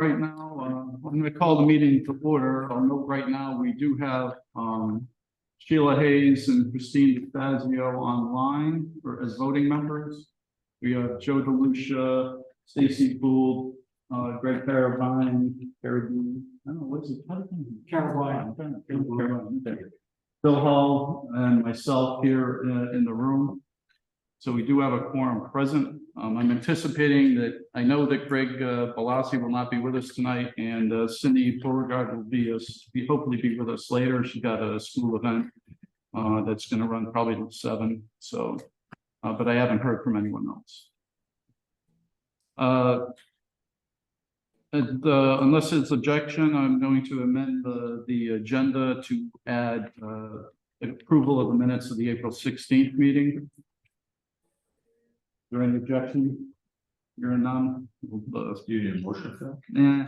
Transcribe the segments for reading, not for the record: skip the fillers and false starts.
Right now, I'm going to call the meeting to order. I'll note right now, we do have Sheila Hayes and Christine DeFazio online as voting members. We have Joe DeLucia, Stacy Gould, Greg Carabine, Carabine, I don't know, what's it? Carabine. Bill Hall and myself here in the room. So we do have a quorum present. I'm anticipating that, I know that Greg Balassi will not be with us tonight, and Cindy Beauregard will hopefully be with us later. She got a school event that's going to run probably till 7. So, but I haven't heard from anyone else. Unless it's objection, I'm going to amend the agenda to add approval of the minutes of the April 16th meeting. Is there any objection? You're none. Do you need a motion for that? Yeah,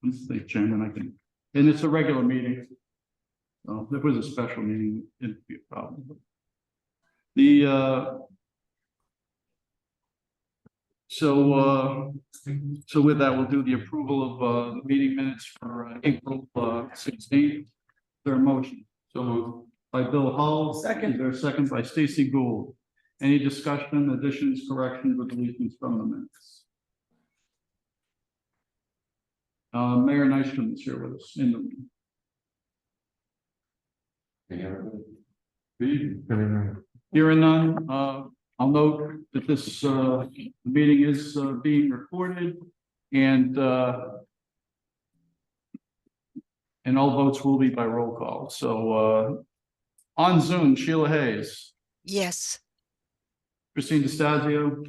let's say chairman, I think. And it's a regular meeting. So if it was a special meeting, it'd be a problem. So with that, we'll do the approval of the meeting minutes for April 16th. Is there a motion? So moved. By Bill Hull. Second. Is there a second by Stacy Gould? Any discussion, additions, corrections, or deletions from the minutes? Mayor Nystrom is here with us in the room. Hearing none, I'll note that this meeting is being recorded, and all votes will be by roll call. So on Zoom, Sheila Hayes. Yes. Christine DeStazio.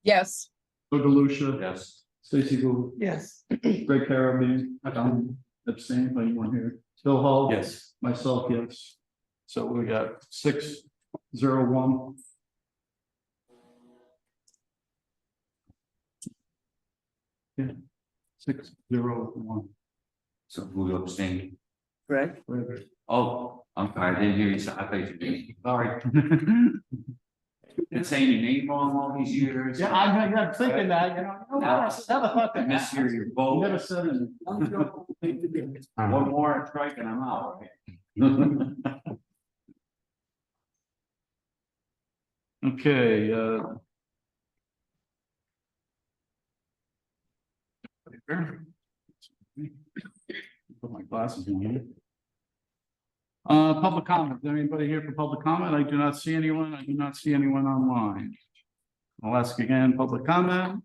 Yes. Joe DeLucia. Yes. Stacy Gould. Yes. Greg Carabine. Abstain, but anyone here? Bill Hall. Yes. Myself, yes. So we got 6-0-1. Yeah, 6-0-1. So who abstained? Right. Oh, I'm sorry, I didn't hear you. So I thought you did. Sorry. Been saying your name wrong all these years. Yeah, I'm thinking that, never thought that. Miss your vote. Never said it. One more strike and I'm out, right? Okay, put my glasses on here. Public comment. Is there anybody here for public comment? I do not see anyone. I do not see anyone online. I'll ask again, public comment.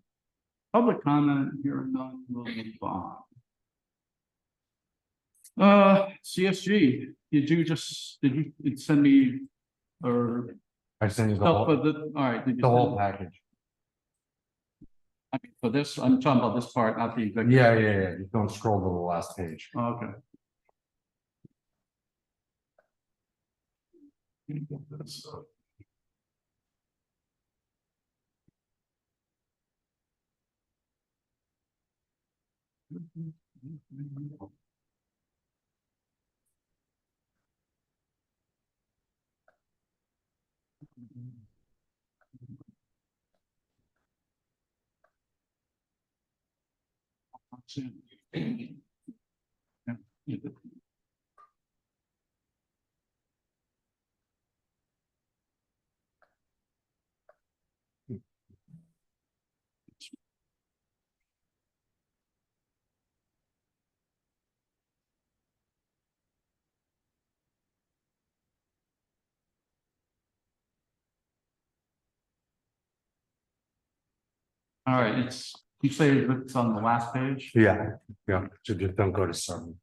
Public comment, here none, will move on. CSG, did you send me or I sent you the stuff whole, for the, all right, did you the send- whole package. I mean, for this, I'm talking about this part, not the executive. Yeah. You don't scroll to the last page. Okay. All right, you say it's on the last page? Yeah. So just don't go to 7.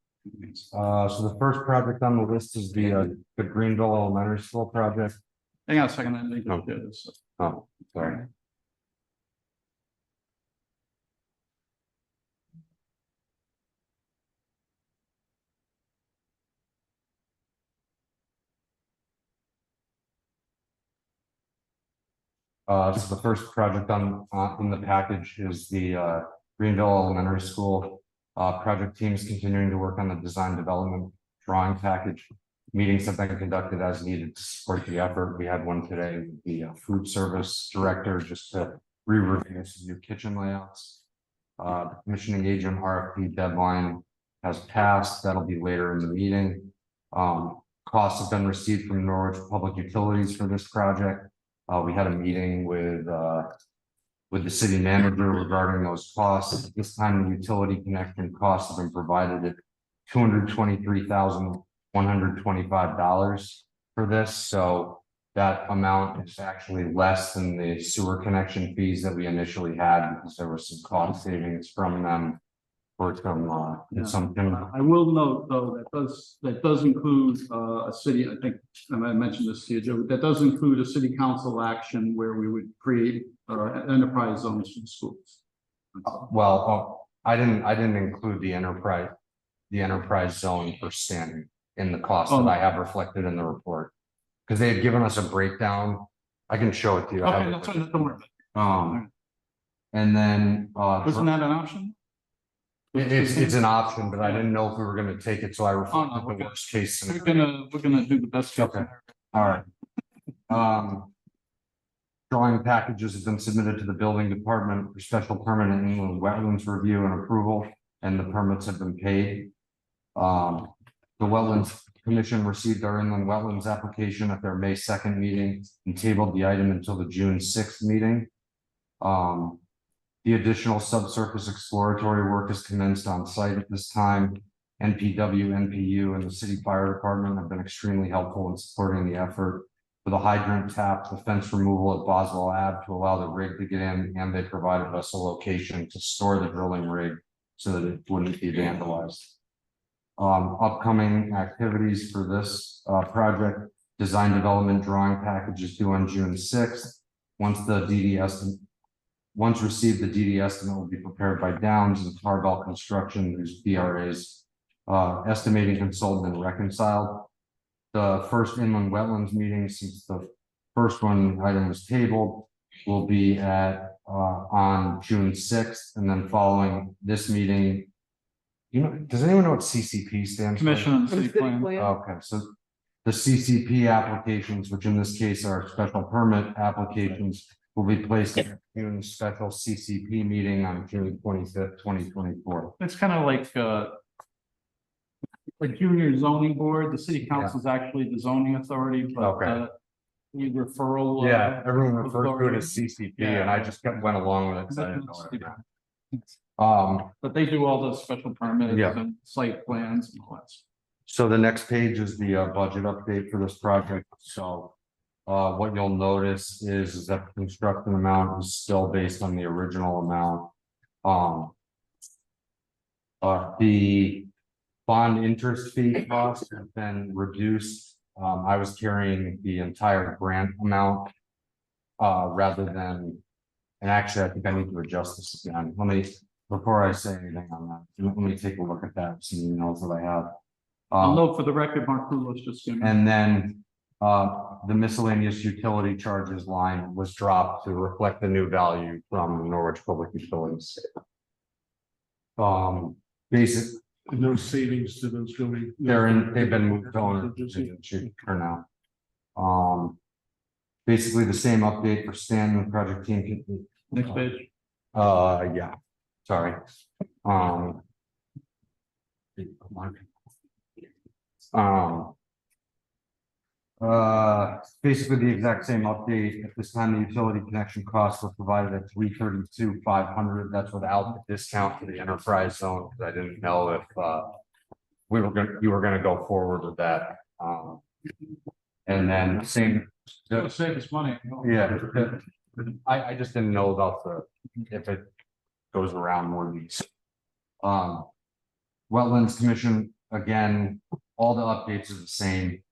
So the first project on the list is the Greenville Elementary School project. Hang on a second, I think. Okay. Oh, sorry. So the first project on in the package is the Greenville Elementary School. Project team is continuing to work on the design development drawing package. Meetings have been conducted as needed to support the effort. We had one today with the food service director just to re-review some new kitchen layouts. The commissioning agent RFP deadline has passed. That'll be later in the meeting. Costs have been received from Norwich Public Utilities for this project. We had a meeting with the city manager regarding those costs. At this time, the utility connection costs have been provided at $223,125 for this. So that amount is actually less than the sewer connection fees that we initially had because there was some cost savings from them for some I will note, though, that does include a city, I think, and I mentioned this to you, Joe, that does include a city council action where we would create enterprise zones for the schools. I didn't include the enterprise zone for standing in the cost that I have reflected in the report. Because they had given us a breakdown. I can show it to you. Okay, that's fine, don't worry about it. And then Wasn't that an option? it's an option, but I didn't know if we were gonna take it, so I reflected the okay. worst case We're scenario. gonna do the best. case Okay. All right. Drawing packages have been submitted to the building department for special permit and inland wetlands review and approval, and the permits have been paid. The Wetlands Commission received our inland wetlands application at their May 2nd meeting and tabled the item until the June 6th meeting. The additional subsurface exploratory work is commenced on site at this time. NPW, NPU, and the city fire department have been extremely helpful in supporting the effort. For the hydrant tap, the fence removal at Boswell Ave to allow the rig to get in, and they provided us a location to store the drilling rig so that it wouldn't be vandalized. Upcoming activities for this project: design development drawing package is due on June 6th. Once received, the DD estimate will be prepared by Downs and Tarbell Construction, whose BRA's estimating consultant and reconciled. The first inland wetlands meeting, since the first item was tabled, will be at on June 6th, and then following this meeting. Does anyone know what CCP stands for? Commission on City Plan. Okay, so the CCP applications, which in this case are special permit applications, will be placed in June special CCP meeting on June 25th, 2024. It's kind of like junior zoning board. The city council is actually the zoning authority, but the referral. Everyone refers to it as CCP, and I just went along with it. So I didn't know what it meant. But they do all the special permits and site plans and all that. So the next page is the budget update for this project. So what you'll notice is that the construction amount is still based on the original amount. The bond interest fee costs have been reduced. I was carrying the entire grant amount rather than, and actually I think I need to adjust this again. Before I say anything on that, let me take a look at that, some emails that I have. I'll note for the record, Mark Kulos just. And then the miscellaneous utility charges line was dropped to reflect the new value from Norwich Public Utilities. Basic. No savings to those going. They've been moved on for now. Basically the same update for Stan and the project team. Next page. Yeah, sorry. Basically the exact same update. At this time, the utility connection costs were provided at $332,500. That's without the discount for the enterprise zone, because I didn't know if you were gonna go forward with that. And then same. It'll save us money. Yeah, I just didn't know about if it goes around more than these. Wetlands Commission, again, all the updates are the same.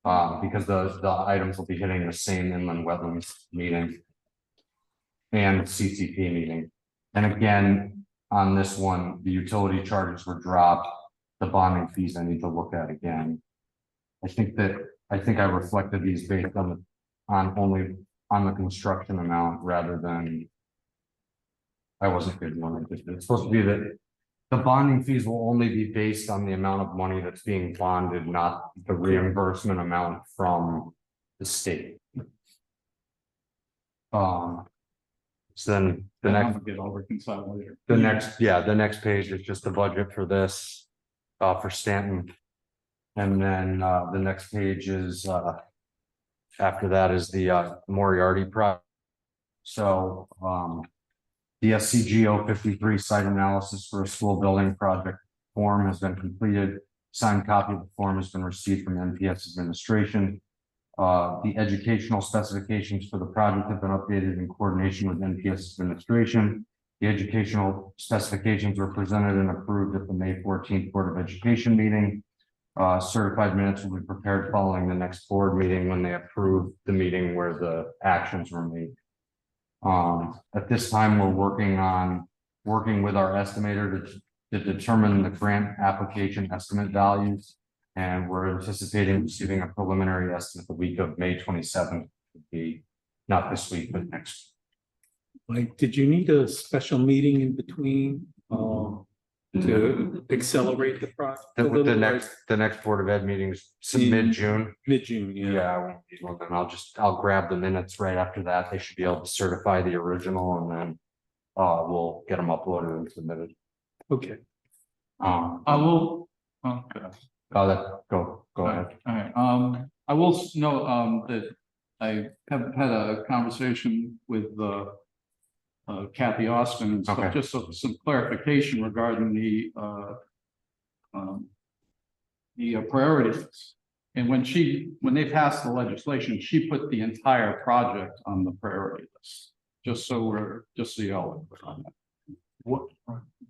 Because the items will be hitting the same inland wetlands meeting and CCP meeting. And again, on this one, the utility charges were dropped. The bonding fees I need to look at again. I think I reflected these based on only on the construction amount rather than. I wasn't good when I did it. It's supposed to be that the bonding fees will only be based on the amount of money that's being bonded, not the reimbursement amount from the state. So then the And I'm next, gonna get all reconciled later. the next page is just the budget for this, for Stanton. And then, the next page is, after that is the, Moriarty project. So, the SCGO 53 site analysis for a school building project form has been completed. Signed copy of the form has been received from NPS administration. The educational specifications for the project have been updated in coordination with NPS administration. The educational specifications were presented and approved at the May 14th Board of Education meeting. Certified minutes will be prepared following the next board meeting when they approve the meeting where the actions were made. At this time, we're working with our estimator to determine the grant application estimate values. And we're anticipating receiving a preliminary estimate the week of May 27th, would be not this week, but next. Like, did you need a special meeting in between, to accelerate the process? The next Board of Ed meeting is mid-June. Mid-June, yeah. Yeah, I won't need one, then I'll grab the minutes right after that. They should be able to certify the original and then we'll get them uploaded and submitted. Okay. I will, okay. Go ahead. All right, I will note, that I have had a conversation with, Kathy Austin and stuff, Okay. just some clarification regarding the priority list. And when they passed the legislation, she put the entire project on the priority list, just so you all are on that. What,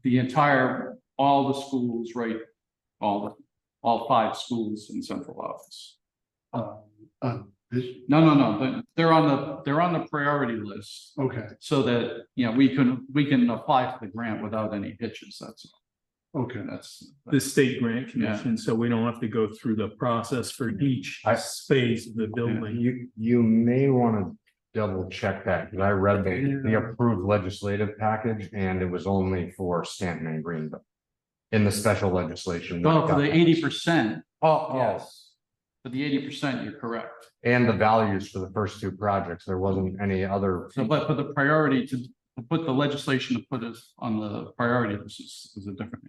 the entire, all the schools, right, all 5 schools in central office. No, they're on the priority list, Okay, so that, you know, we can apply for the grant without any hitches, that's all. okay. That's. The state grant commission, so we don't have to go through the process for each phase of the building. You may want to double check that, because I read the approved legislative package and it was only for Stanton and Greenville. In the special legislation. Well, for the 80%, Oh, yes, for the 80%, you're correct. and the values for the first 2 projects, there wasn't any other. So, but for the priority to put the legislation to put us on the priority list is a different.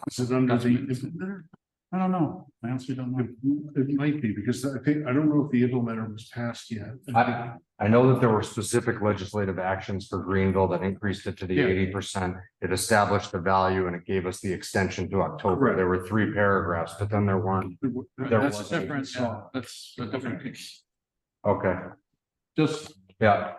Is it under the? I don't know. I honestly don't know. It might be, because I don't know if the implementer was passed yet. I know that there were specific legislative actions for Greenville that increased it to the Yeah. 80%. It established the value and it gave us the extension to October. Correct. There were 3 paragraphs, but then there weren't. There That's was different, yeah, that's a different case. Okay, Just, yeah,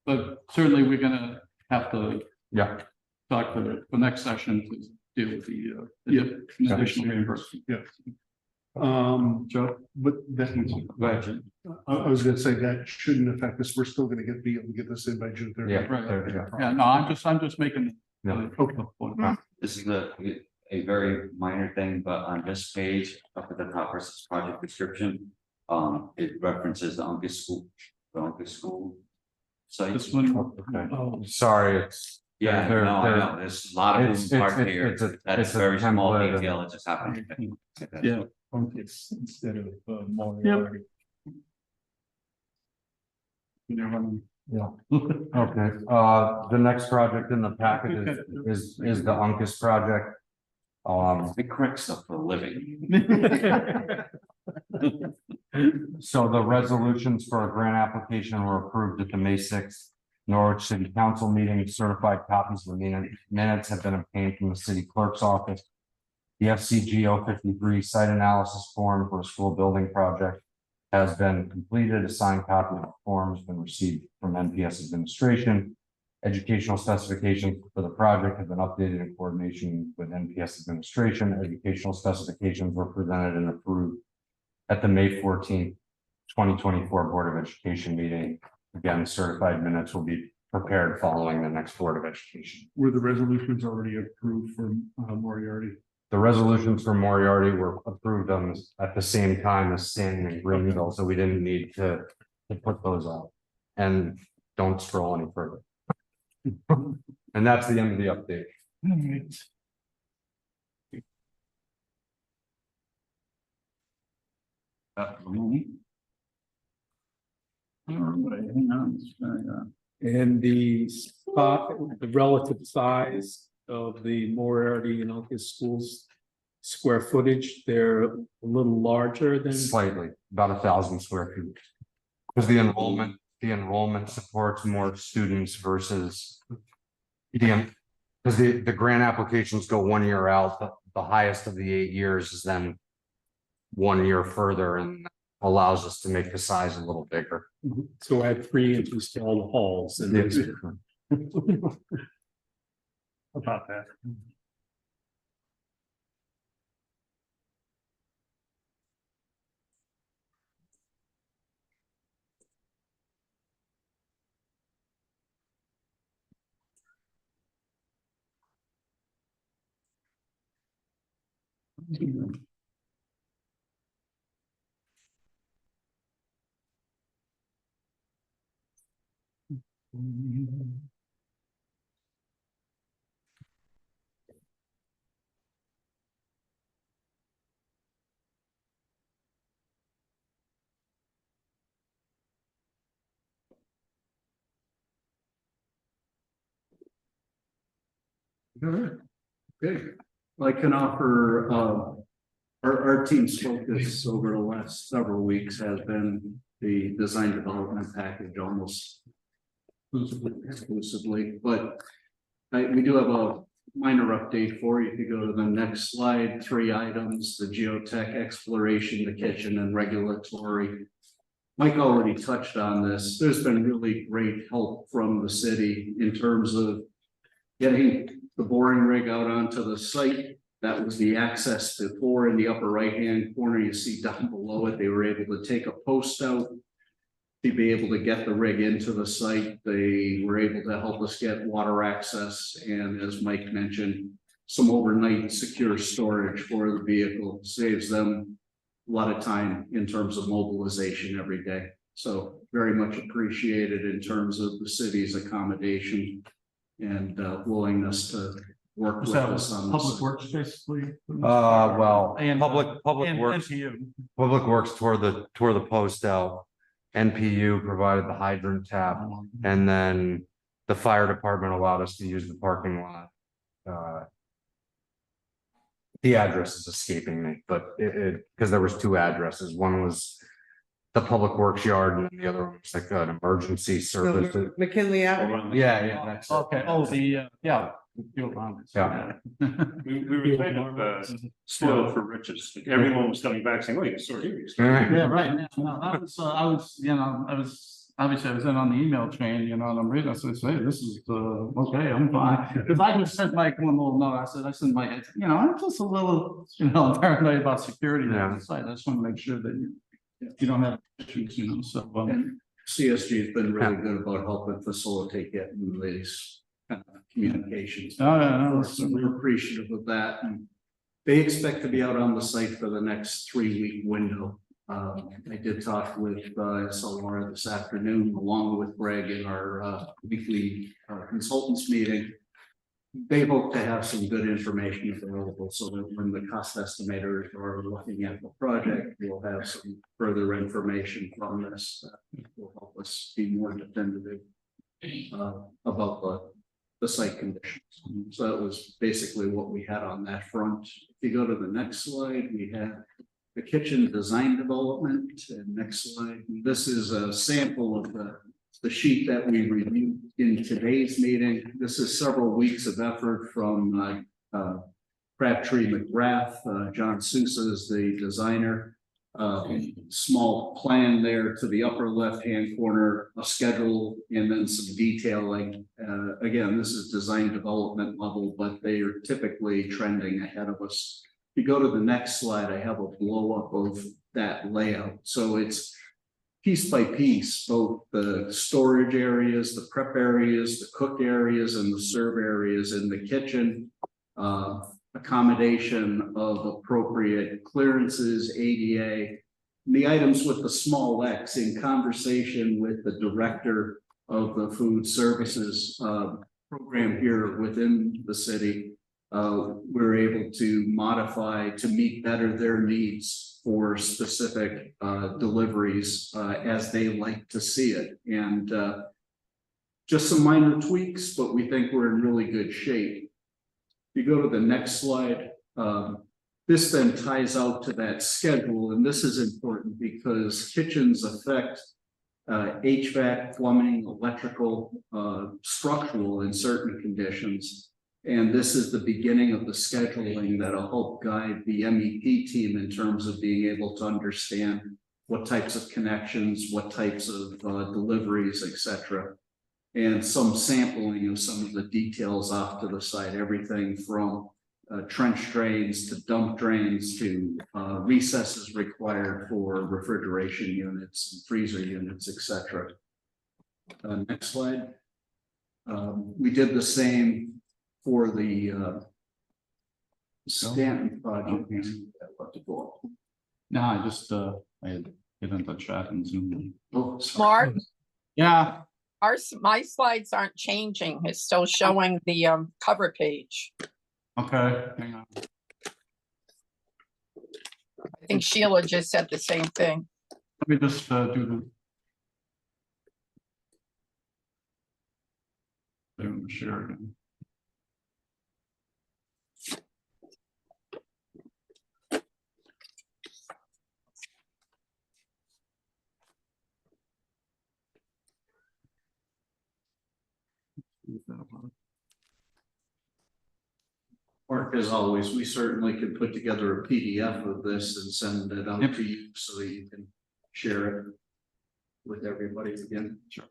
but certainly we're gonna have to yeah, talk to the next session to deal with the additional reimbursement. Joe? But that, Go ahead, Jim. I was gonna say that shouldn't affect us. We're still gonna be able to get this in by June 30th. yeah. Right. there you go. Yeah, no, I'm just making. Yeah. Okay. This is a very minor thing, but on this page, up at the top versus project description, it references the Uncas School site. This one, Okay. Oh, Sorry, it's. Yeah, they're- no, I they're- know, there's a lot of It's- moving it's- parts it's- here, it's a- that's it's a very small template and- detail, it just happened. yeah, it's instead of Moriarty. Yeah. Okay, the next project in the package is the Uncas project. I correct stuff for a living. So the resolutions for a grant application were approved at the May 6th Norwich City Council meeting. Certified copies of the minutes have been obtained from the city clerk's office. The FCGO 53 site analysis form for a school building project has been completed. A signed copy of the form has been received from NPS administration. Educational specifications for the project have been updated in coordination with NPS administration. Educational specifications were presented and approved at the May 14th, 2024 Board of Education meeting. Again, certified minutes will be prepared following the next Board of Education. Were the resolutions already approved for Moriarty? The resolutions for Moriarty were approved on this at the same time as Stanton and Greenville, so we didn't need to put those out. And don't scroll any further. And that's the end of the update. all right. right, hang on. And the spot, the relative size of the Moriarty and Uncas schools. Square footage, they're a little larger than. Slightly, about 1,000 square feet. Because the enrollment supports more students versus. Because the grant applications go 1 year out, the highest of the 8 years is then 1 year further and allows us to make the size a little bigger. So add 3 inches to all the halls and. Yes. About that. Good. Good. I can offer, our team's focus over the last several weeks has been the design development package almost exclusively, but we do have a minor update for you. If you go to the next slide, 3 items, the geotech exploration, the kitchen and regulatory. Mike already touched on this. There's been really great help from the city in terms of getting the boring rig out onto the site. That was the access before. In the upper right-hand corner, you see down below it, they were able to take a post out to be able to get the rig into the site. They were able to help us get water access. And as Mike mentioned, some overnight secure storage for the vehicle saves them a lot of time in terms of mobilization every day. So very much appreciated in terms of the city's accommodation and willingness to work with us on this. Public Works basically. Well, And Public Works, Public Works tore the post out. NPU provided the hydrant tap, and then the fire department allowed us to use the parking lot. The address is escaping me, but because there was 2 addresses. One was the Public Works yard, and the other one was like an emergency service. McKinley Avenue. Yeah, that's it. Okay, oh, the, yeah. We were kind of spoiled for riches. Like, everyone was coming back saying, "Oh, you saw here." Yeah, right, yeah, no, I was, you know, obviously I was in on the email chain, you know, and I'm reading, I said, hey, this is, okay, I'm fine. Because I just sent Mike one little note, I sent Mike, you know, I'm just a little, you know, paranoid about security on the site, I just want to make sure that you don't have issues, you know, so. CSG has been really good about helping facilitate getting these communications. So we're appreciative of that. And they expect to be out on the site for the next 3-week window. I did talk with Laura this afternoon, along with Greg in our weekly consultants meeting. They hope to have some good information available so that when the cost estimators are looking at the project, we'll have some further information from this that will help us be more definitive about the site conditions. So that was basically what we had on that front. If you go to the next slide, we have the kitchen design development. And next slide, this is a sample of the sheet that we reviewed in today's meeting. This is several weeks of effort from Crabtree McGrath. John Sousa is the designer. Small plan there to the upper left-hand corner, a schedule, and then some detailing. Again, this is design development level, but they are typically trending ahead of us. If you go to the next slide, I have a blow up of that layout. So it's piece by piece, both the storage areas, the prep areas, the cook areas, and the serve areas in the kitchen. Accommodation of appropriate clearances, ADA, the items with the small X in conversation with the director of the food services program here within the city. we're able to modify to meet better their needs for specific deliveries as they like to see it. And just some minor tweaks, but we think we're in really good shape. If you go to the next slide, this then ties out to that schedule, and this is important because kitchens affect HVAC, plumbing, electrical, structural in certain conditions. And this is the beginning of the scheduling that'll help guide the MEP team in terms of being able to understand what types of connections, what types of deliveries, etc. And some sampling of some of the details off to the side, everything from trench drains to dump drains to recesses required for refrigeration units and freezer units, etc. Next slide. We did the same for the Stanton project. No, I just, I had get into chat and Zoom. Oh, Mark, Yeah, my slides aren't changing. It's still showing the cover page. okay, hang on. I think Sheila just said the same thing. Let me just do the. Zoom share again. Mark, as always, we certainly can put together a PDF of this and send it out to you so that you can share it with everybody again. Sure.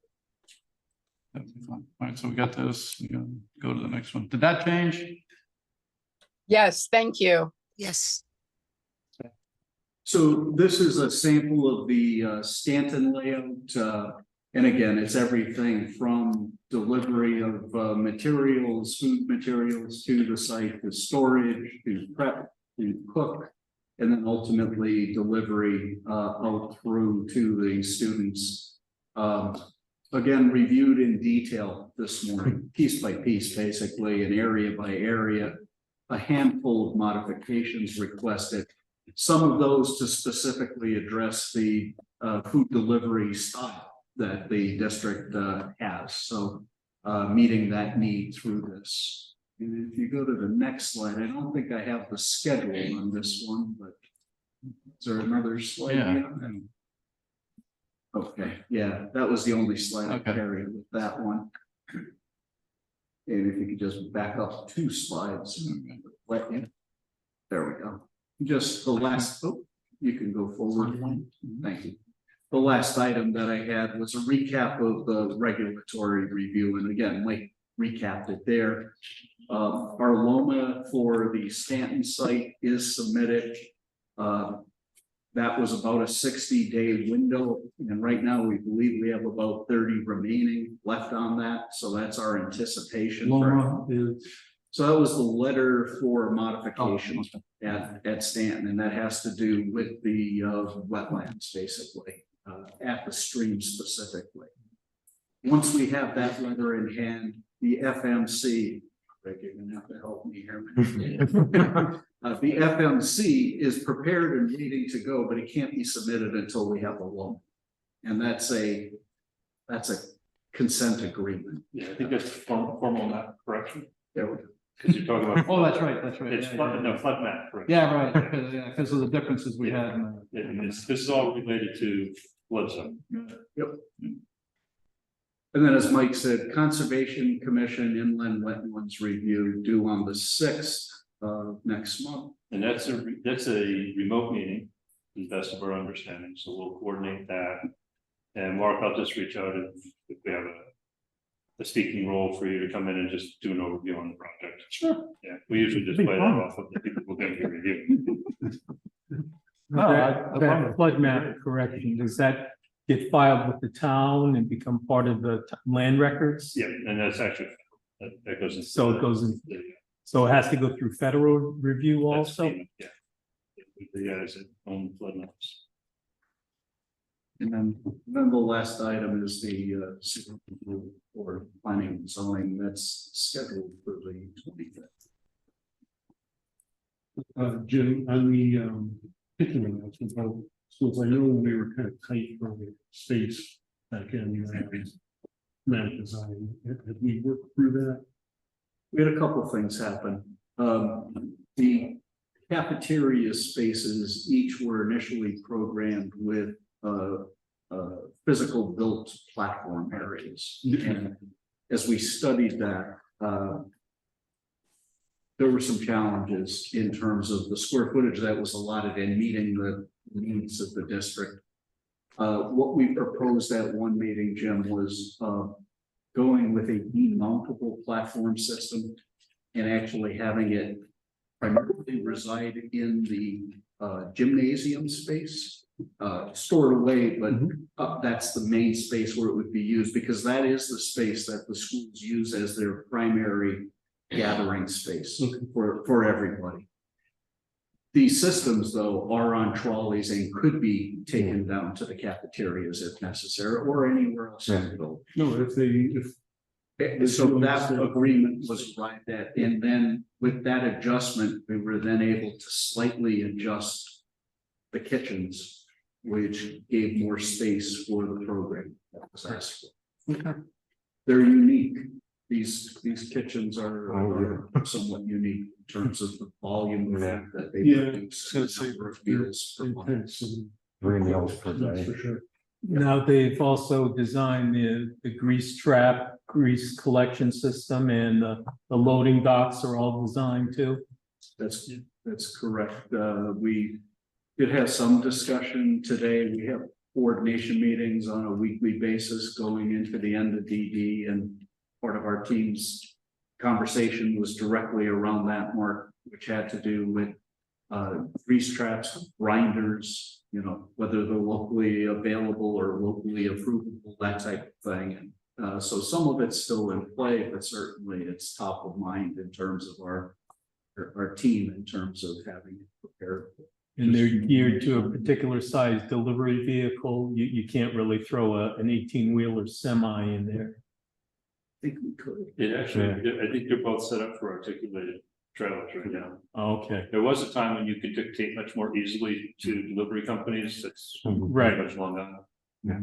That'd be fine. All right, so we got this. We can go to the next one. Did that change? Yes, thank you. Yes. So this is a sample of the Stanton layout. And again, it's everything from delivery of materials, food materials to the site, to storage, to prep, to cook, and then ultimately delivery out through to the students. Again, reviewed in detail this morning, piece by piece, basically, and area by area, a handful of modifications requested. Some of those to specifically address the food delivery style that the district has. So meeting that need through this. And if you go to the next slide, I don't think I have the schedule on this one, but is there another slide? Yeah. Okay, yeah, that was the only slide I Okay. carried with that one. And if you could just back up 2 slides. There we go. Just the last, oh, you can go forward one. Thank you. The last item that I had was a recap of the regulatory review. And again, Mike recapped it there. Our LOMA for the Stanton site is submitted. That was about a 60-day window. And right now we believe we have about 30 remaining left on that. So that's our anticipation. Loma is. So that was the letter for modifications at Stanton, and that has to do with the wetlands, basically, at the stream specifically. Once we have that letter in hand, the FMC, Rick, you're gonna have to help me here. The FMC is prepared and waiting to go, but it can't be submitted until we have a loan. And that's a consent agreement. Yeah, I think that's formal map correction, There we go. because you're talking about. Oh, that's right, that's right. It's Yeah, flood, yeah, no, yeah. flood map correction. Yeah, right, because of the differences we had. This is all related to flood zone. Yep. And then, as Mike said, Conservation Commission Inland Wetlands Review due on the 6th of next month. And that's a remote meeting, to the best of our understanding, so we'll coordinate that. And Mark, I'll just reach out if we have a speaking role for you to come in and just do an overview on the project. Sure. Yeah, we usually just play that off of the people who are going to be reviewing. That flood map correction, does that get filed with the town and become part of the land records? Yeah, and that's actually, that goes in. So it goes in, so it has to go through federal review That's also? FEMA, yeah. The guys that own flood maps. And then the last item is the for planning and zoning that's scheduled for the 25th. Jim, on the, picking announcements, schools, I know we were kind of tight for space back in, map design. Have we worked through that? We had a couple of things happen. The cafeteria spaces each were initially programmed with physical built platform areas. And as we studied that, there were some challenges in terms of the square footage that was allotted and meeting the needs of the district. What we proposed at one meeting, Jim, was going with a demountable platform system and actually having it primarily reside in the gymnasium space, stored away, but that's the main space where it would be used, because that is the space that the schools use as their primary gathering space for everybody. These systems, though, are on trolleys and could be taken down to the cafeterias if necessary, or anywhere else in the building. No, So that agreement was arrived at, and then with that adjustment, we were then able to slightly adjust the kitchens, which gave more space for the program that was asked for. They're unique. These kitchens are somewhat unique in terms of the volume of food that they produce. And the number of meals per month. 3 meals per That's day. for sure. Now, they've also designed the grease trap, grease collection system, and the loading docks are all designed too. That's correct. We did have some discussion today. We have coordination meetings on a weekly basis going into the end of DD, and part of our team's conversation was directly around that, Mark, which had to do with grease traps, grinders, whether they're locally available or locally approvable, that type of thing. And so some of it's still in play, but certainly it's top of mind in terms of our team, in terms of having it prepared. And they're geared to a particular size delivery vehicle. You can't really throw an 18-wheeler semi in there. I think we could. I think they're both set up for articulated trailers right now. Okay, There was a time when you could dictate much more easily to delivery companies. That's right. much long gone. Yeah.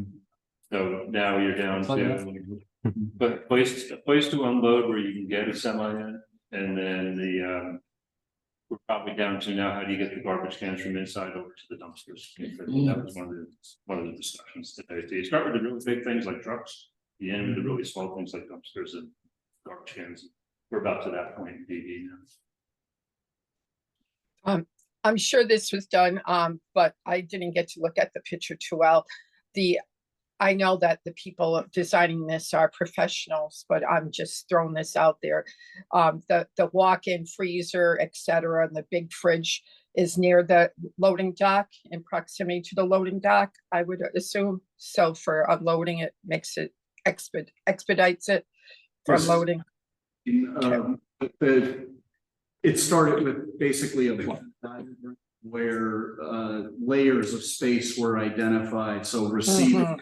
So now you're down to, but a place to unload where you can get a semi in, and then we're probably down to now, how do you get the garbage cans from inside over to the dumpsters? That was one of the discussions today. So you start with the really big things like trucks, you end with the really small things like dumpsters and garbage cans. We're about to that point in DD now. I'm sure this was done, but I didn't get to look at the picture too well. I know that the people designing this are professionals, but I'm just throwing this out there. The walk-in freezer, etc., and the big fridge is near the loading dock, in proximity to the loading dock, I would assume. So for unloading, it makes it expedites it from Yes. loading. It started with basically a block diagram where layers of space were identified. So receiving,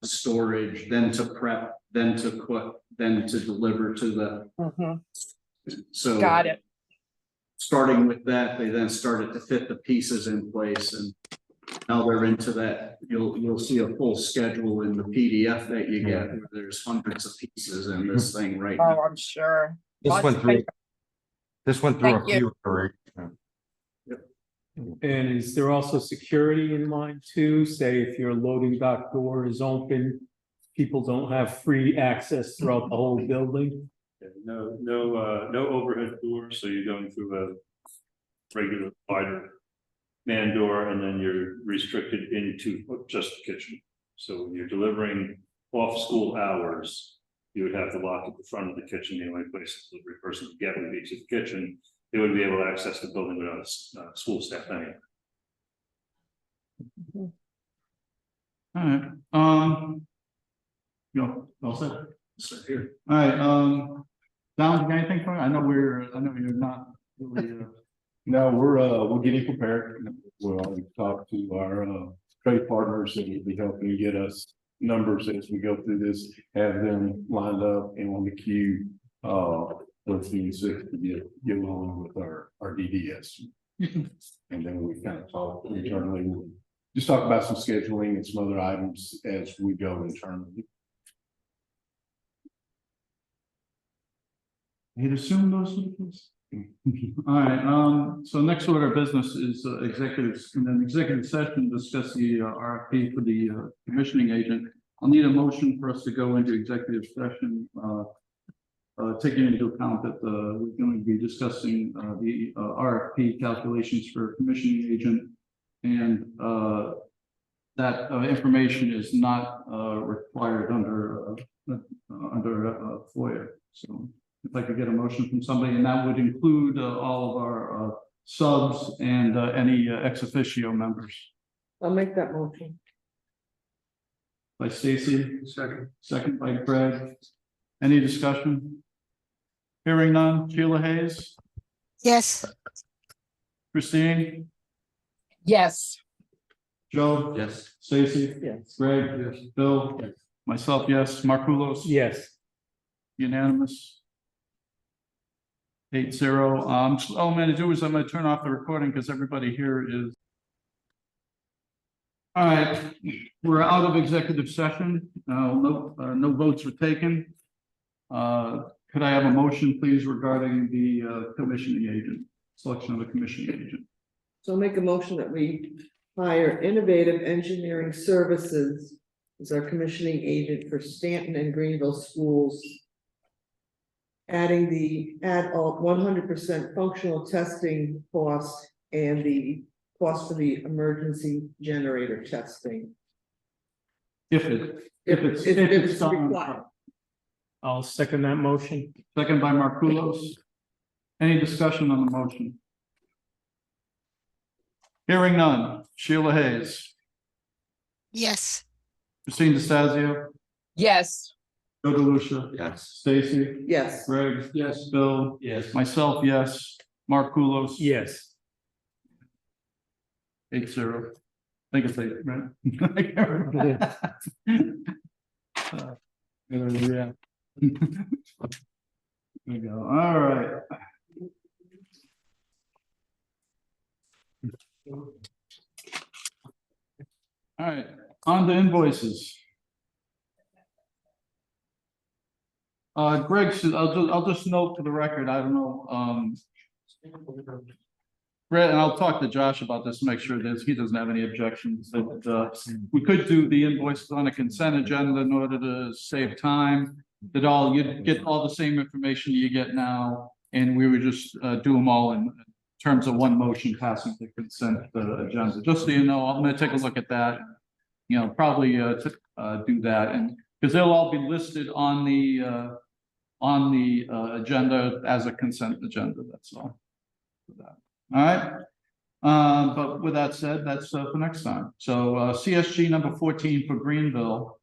storage, then to prep, then to cook, then to deliver to the. So Got it. starting with that, they then started to fit the pieces in place, and now they're into that. You'll see a full schedule in the PDF that you get, where there's hundreds of pieces in this thing right now. Oh, I'm sure. This Lots went of through. paper. This went through Thank a few iterations. And is there also security in mind too? Say if your loading dock door is open, people don't have free access throughout the whole building? No overhead door, so you're going through a regular wider man door, and then you're restricted into just the kitchen. So when you're delivering off school hours, you would have to lock at the front of the kitchen. The only place the delivery person would get would be to the kitchen. They wouldn't be able to access the building without school staff anyway. All right, all set. So here. All right, Don, you got anything for me? I know you're not really, No, we're getting prepared. We'll talk to our trade partners that will be helping to get us numbers as we go through this, have them lined up and on the queue. Let's see, to get along with our DDS. And then we kind of talk internally, we'll just talk about some scheduling and some other items as we go internally. You'd assume those. All right, so next order of business is executives, in an executive session, discuss the RFP for the commissioning agent. I'll need a motion for us to go into executive session, taking into account that we're going to be discussing the RFP calculations for commissioning agent. And that information is not required under FOIA. So if I could get a motion from somebody, and that would include all of our subs and any ex officio members. I'll make that motion. By Stacy, second by Greg. Any discussion? Hearing none. Sheila Hayes, Yes. Christine, Yes. Joe, Yes. Stacy, Yes. Greg, Bill, myself, yes. Marculos, Yes. unanimous. 8-0. So all I'm gonna do is I'm gonna turn off the recording because everybody here is. All right, we're out of executive session. No votes were taken. Could I have a motion, please, regarding the commissioning agent, selection of a commissioning agent? So I'll make a motion that we hire Innovative Engineering Services as our commissioning agent for Stanton and Greenville schools. Adding the 100% functional testing cost and the cost for the emergency generator testing. If it's done. required. I'll second that motion. Second by Marculos. Any discussion on the motion? Hearing none. Sheila Hayes, Yes. Christine DeStazio, Yes. Joe DeLucia, Yes. Stacy, Yes. Greg, yes, Bill, Yes. myself, yes, Marculos. Yes. 8-0. I think it's 8, right? I can't remember. Yeah. There we go. All right. All right, on to invoices. Greg, I'll just note for the record, I don't know, Brett, and I'll talk to Josh about this to make sure that he doesn't have any objections, that, we could do the invoices on a consent agenda in order to save time. That you'd get all the same information you get now, and we would just, do them all in terms of one motion passing the consent agenda. Just so you know, I'm gonna take a look at that. You know, probably do that, and because they'll all be listed on the agenda as a consent agenda. That's all. For that. All right. But with that said, that's for next time. So CSG number 14 for Greenville,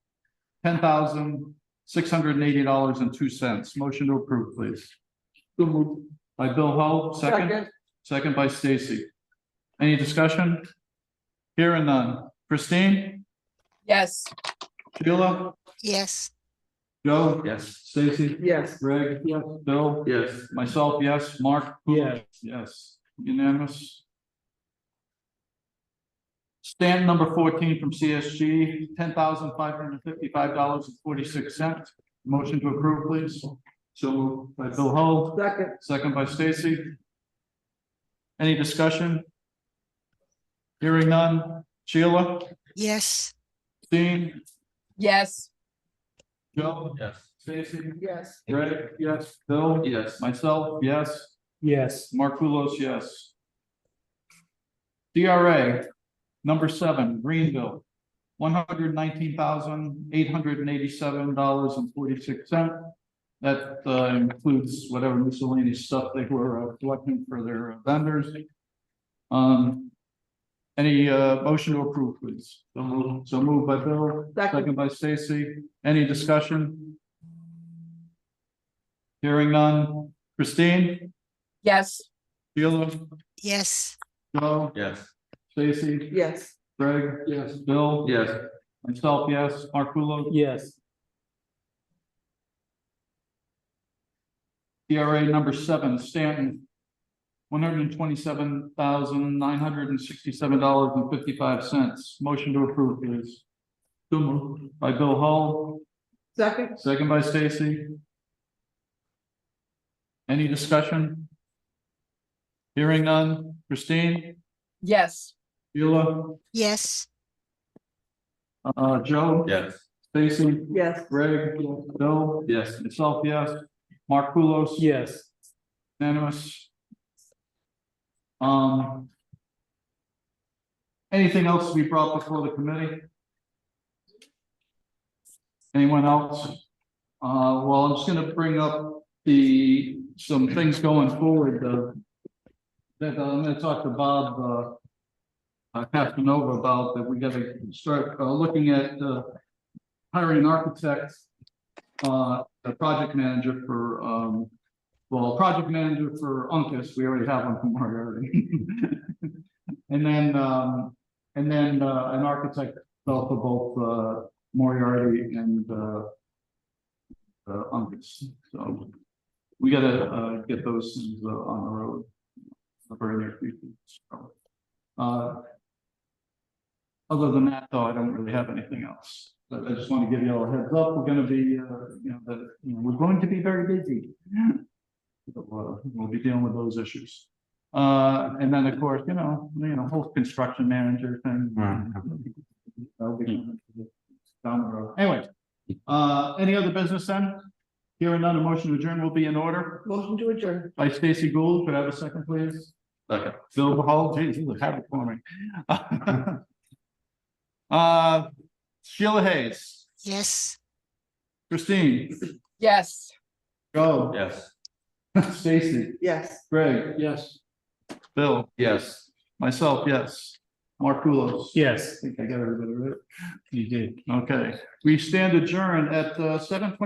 $10,680.02. Motion to approve, please. So moved by Bill Hull, second by Stacy. Any discussion? Hearing none. Christine? Yes. Sheila? Yes. Joe? Yes. Stacy? Yes. Greg? Yes. Bill? Yes. Myself, yes. Mark? Yes. Yes. Unanimous. Stand number 14 from CSG, $10,555.46. Motion to approve, please. So moved by Bill Hull, second by Stacy. Any discussion? Hearing none. Sheila? Yes. Dean? Yes. Joe? Yes. Stacy? Yes. Greg? Yes. Bill? Yes. Myself? Yes. Yes. Marculos, yes. DRA, number 7, Greenville, $119,887.46. That includes whatever miscellaneous stuff they were collecting for their vendors. Any motion to approve, please? So moved by Bill, second by Stacy. Any discussion? Hearing none. Christine? Yes. Sheila? Yes. Joe? Yes. Stacy? Yes. Greg? Yes. Bill? Yes. Myself, yes. Marculo? Yes. DRA number 7, Stanton. $127,967.55. Motion to approve, please. So moved. By Bill Hull, Second, second by Stacy. Any discussion? Hearing none. Christine, yes, Sheila, yes, Joe? Yes. Stacy? yes, Greg? Bill? Yes. Myself, yes. Mark Kulos? yes, Unanimous. Anything else to be brought before the committee? Anyone else? Well, I'm just gonna bring up some things going forward, that I'm gonna talk to Bob, Casanova about, that we gotta start, looking at, hiring an architect, a project manager for, project manager for Uncas, we already have one from Moriarty. And then an architect for both, Moriarty and, Uncas, so we gotta, get those things, on the road. In the very near future. So, other than that, though, I don't really have anything else. But I just want to give you all a heads up. We're going to be, we're going to be very busy. So, we'll be dealing with those issues. And then, of course, whole construction manager thing. That'll be down the road. Anyway, any other business then? Hearing none, a motion to adjourn will be in order. motion to adjourn. By Stacy Gould, could I have a second, please? Second. Bill Hall, geez, you look happy for me. Sheila Hayes, yes. Christine, yes. Joe, Yes. Stacy, Yes. Greg, yes, Bill, Yes. myself, yes. Mark Kulos. yes. I think I got everybody right. You did. Okay, we stand adjourned at 7:20.